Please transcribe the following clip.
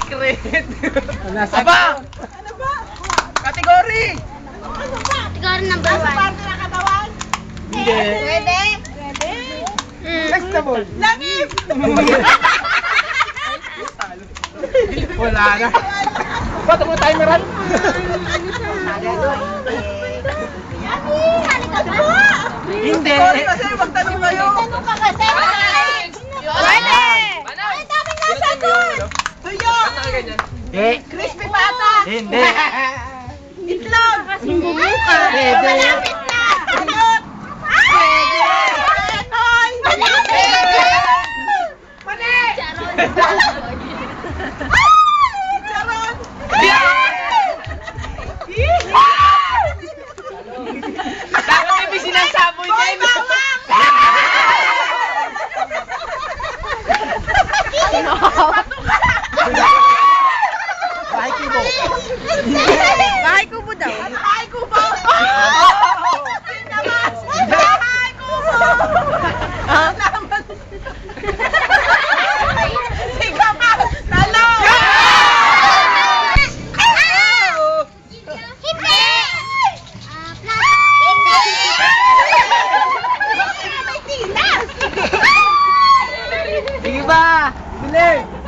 Secret. Nasa Aba! Ano ba? Kategory! Ano ba? Siguro number Nasa 1. parte ng katawan? Hindi. Pwede? Pwede? Vegetable. Langis! Wala na. Ba't mo timeran? Halika ba? Hindi. Sorry kasi magtanong kayo. Tanong ka kasi. Pwede! Ay, dami nga sagot! Tuyo! Eh. Crispy pata! Hindi. Itlog! Pwede. Malapit na! Sagot! Pwede! Penoy! Pwede! Mali! Charon! Dapat may sinasaboy Boy, niya. bawang! Bahay kubo. Bahay kubo daw. Bahay kubo! Naman! Bahay kubo! Naman! Sige pa! Talo! Hindi! May tinas! Sige ba? Bilis.